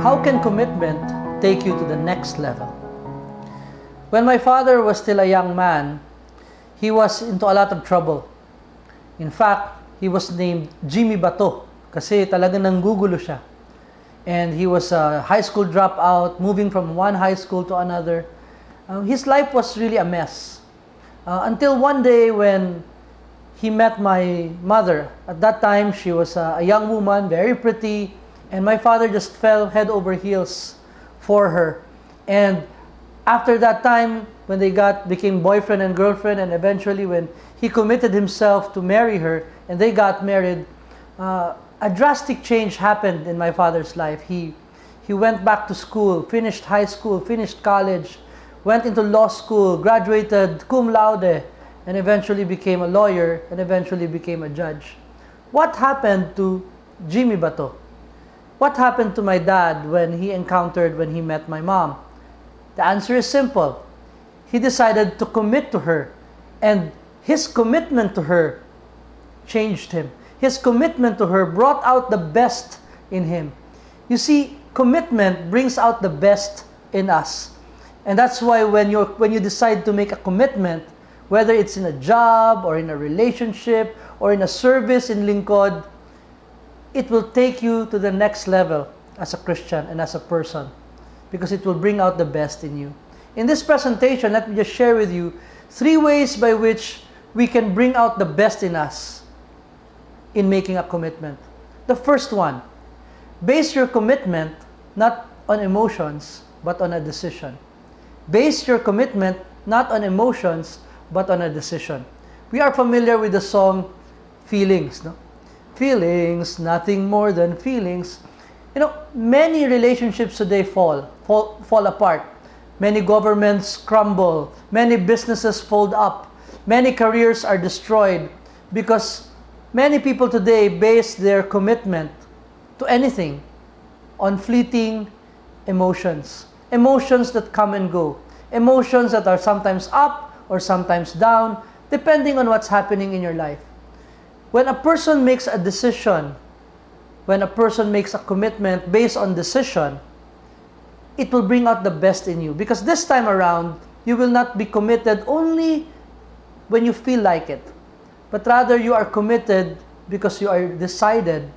How can commitment take you to the next level? When my father was still a young man, he was into a lot of trouble. In fact, he was named Jimmy Bato kasi talagang nanggugulo siya. And he was a high school dropout, moving from one high school to another. His life was really a mess. Until one day when he met my mother. At that time, she was a young woman, very pretty, and my father just fell head over heels for her. And after that time, when they became boyfriend and girlfriend, and eventually when he committed himself to marry her, and they got married, a drastic change happened in my father's life. He went back to school, finished high school, finished college, went into law school, graduated cum laude, and eventually became a lawyer, and eventually became a judge. What happened to Jimmy Bato? What happened to my dad when he met my mom? The answer is simple. He decided to commit to her, and his commitment to her changed him. His commitment to her brought out the best in him. You see, commitment brings out the best in us. And that's why when you decide to make a commitment, whether it's in a job or in a relationship or in a service in Lingkod, it will take you to the next level as a Christian and as a person, because it will bring out the best in you. In this presentation, let me just share with you 3 ways by which we can bring out the best in us in making a commitment. The first one, base your commitment not on emotions, but on a decision. Base your commitment not on emotions, but on a decision. We are familiar with the song Feelings, no? Feelings, nothing more than feelings. You know, many relationships today fall apart. Many governments crumble. Many businesses fold up. Many careers are destroyed because many people today base their commitment to anything on fleeting emotions. Emotions that come and go. Emotions that are sometimes up or sometimes down, depending on what's happening in your life. When a person makes a decision, when a person makes a commitment based on decision, it will bring out the best in you. Because this time around, you will not be committed only when you feel like it, but rather you are committed because you are decided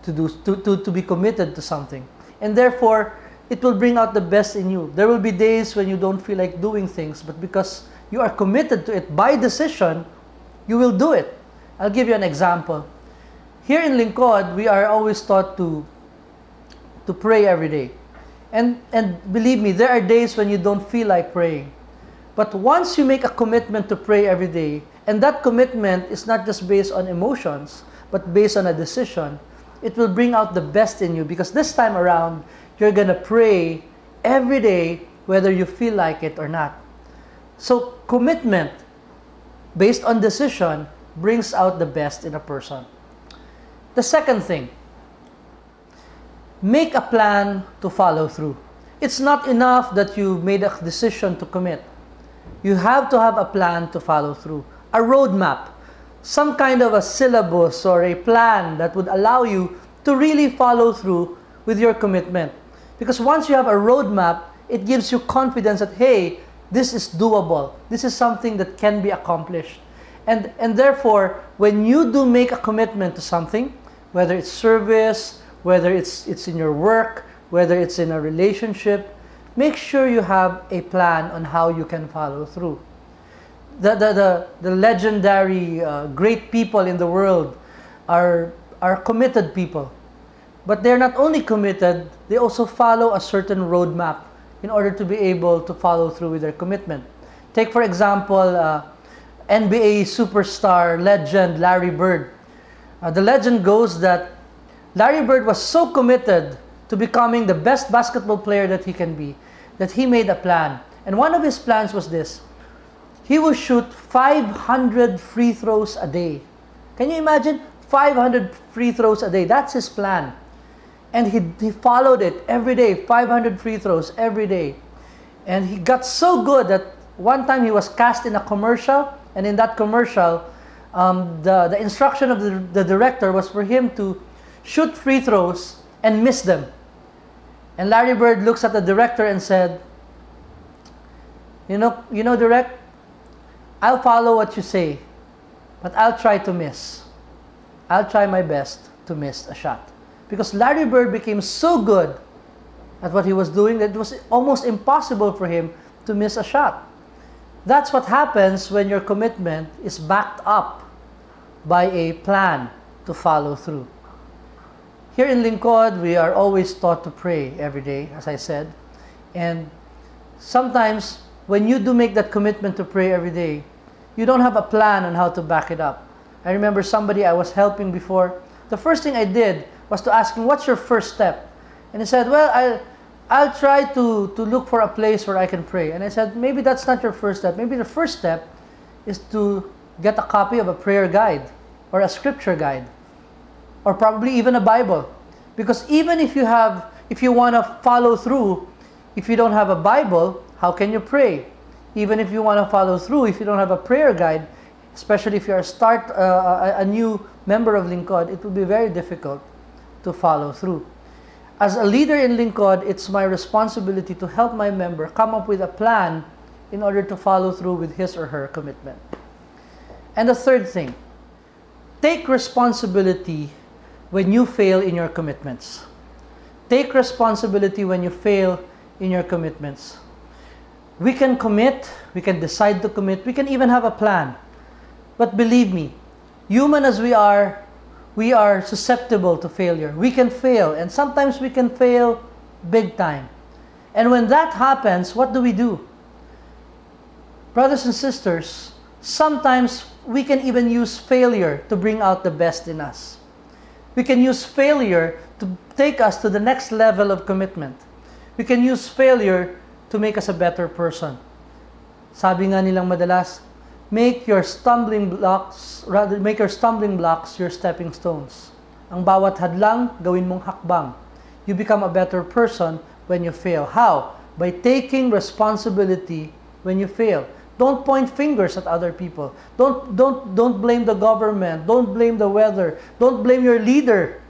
to be committed to something. And therefore, it will bring out the best in you. There will be days when you don't feel like doing things, but because you are committed to it by decision, you will do it. I'll give you an example. Here in Lingkod, we are always taught to pray every day. And believe me, there are days when you don't feel like praying. But once you make a commitment to pray every day, and that commitment is not just based on emotions, but based on a decision, it will bring out the best in you, because this time around, you're gonna pray every day whether you feel like it or not. So commitment based on decision brings out the best in a person. The second thing, make a plan to follow through. It's not enough that you made a decision to commit. You have to have a plan to follow through, a roadmap, some kind of a syllabus or a plan that would allow you to really follow through with your commitment. Because once you have a roadmap, it gives you confidence that, hey, this is doable. This is something that can be accomplished. And therefore, when you do make a commitment to something, whether it's service, whether it's in your work, whether it's in a relationship, make sure you have a plan on how you can follow through. The legendary great people in the world are committed people. But they're not only committed, they also follow a certain roadmap in order to be able to follow through with their commitment. Take, for example, NBA superstar legend Larry Bird. The legend goes that Larry Bird was so committed to becoming the best basketball player that he can be, that he made a plan. And one of his plans was this. He will shoot 500 free throws a day. Can you imagine? 500 free throws a day. That's his plan. And he followed it every day, 500 free throws every day. And he got so good that one time he was cast in a commercial, and in that commercial, the instruction of the director was for him to shoot free throws and miss them. And Larry Bird looks at the director and said, you know, Direct, I'll follow what you say, but I'll try to miss. I'll try my best to miss a shot. Because Larry Bird became so good at what he was doing that it was almost impossible for him to miss a shot. That's what happens when your commitment is backed up by a plan to follow through. Here in Lingkod, we are always taught to pray every day, as I said. And sometimes, when you do make that commitment to pray every day, you don't have a plan on how to back it up. I remember somebody I was helping before. The first thing I did was to ask him, what's your first step? And he said, well, I'll try to look for a place where I can pray. And I said, maybe that's not your first step. Maybe the first step is to get a copy of a prayer guide or a scripture guide, or probably even a Bible. Because even if you want to follow through, if you don't have a Bible, how can you pray? Even if you want to follow through, if you don't have a prayer guide, especially if you are a new member of Lingkod, it will be very difficult to follow through. As a leader in Lingkod, it's my responsibility to help my member come up with a plan in order to follow through with his or her commitment. And the third thing, take responsibility when you fail in your commitments. Take responsibility when you fail in your commitments. We can commit, we can decide to commit, we can even have a plan. But believe me, human as we are susceptible to failure. We can fail, and sometimes we can fail big time. And when that happens, what do? Brothers and sisters, sometimes we can even use failure to bring out the best in us. We can use failure to take us to the next level of commitment. We can use failure to make us a better person. Sabi nga nilang madalas, make your stumbling blocks your stepping stones. Ang bawat hadlang, gawin mong hakbang. You become a better person when you fail. How? By taking responsibility when you fail. Don't point fingers at other people. Don't blame the government. Don't blame the weather. Don't blame your leader.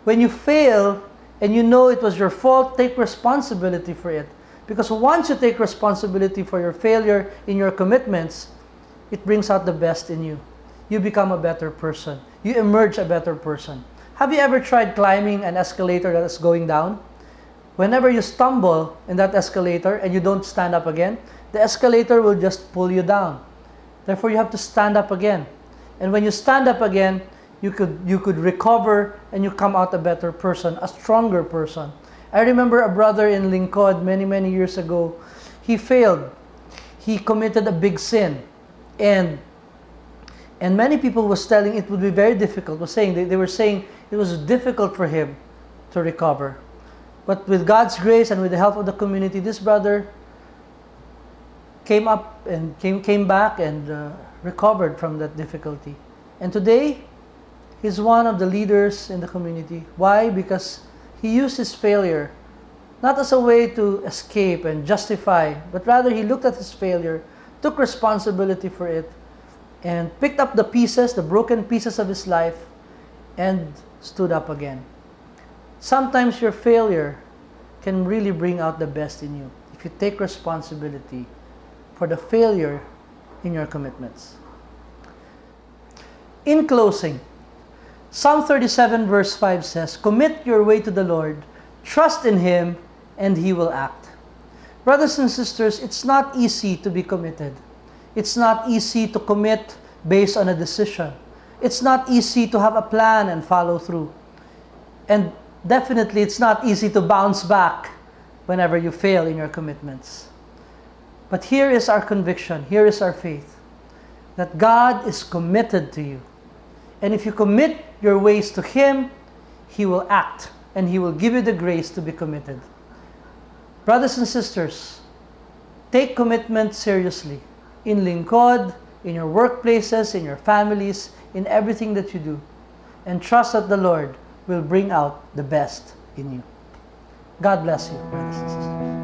When you fail and you know it was your fault, take responsibility for it. Because once you take responsibility for your failure in your commitments, it brings out the best in you. You become a better person. You emerge a better person. Have you ever tried climbing an escalator that is going down? Whenever you stumble in that escalator and you don't stand up again, the escalator will just pull you down. Therefore, you have to stand up again. And when you stand up again, you could recover and you come out a better person, a stronger person. I remember a brother in Lingkod many years ago. He failed. He committed a big sin. And many people was telling it would be very difficult. They were saying it was difficult for him to recover. But with God's grace and with the help of the community, this brother came back and recovered from that difficulty. And today, he's one of the leaders in the community. Why? Because he used his failure not as a way to escape and justify, but rather he looked at his failure, took responsibility for it, and picked up the pieces, the broken pieces of his life, and stood up again. Sometimes your failure can really bring out the best in you if you take responsibility for the failure in your commitments. In closing, Psalm 37 verse 5 says, "Commit your way to the Lord, trust in Him, and He will act." Brothers and sisters, it's not easy to be committed. It's not easy to commit based on a decision. It's not easy to have a plan and follow through. And definitely, it's not easy to bounce back whenever you fail in your commitments. But here is our conviction, here is our faith, that God is committed to you. And if you commit your ways to Him, He will act, and He will give you the grace to be committed. Brothers and sisters, take commitment seriously. In Lingkod, in your workplaces, in your families, in everything that you do. And trust that the Lord will bring out the best in you. God bless you, brothers and sisters.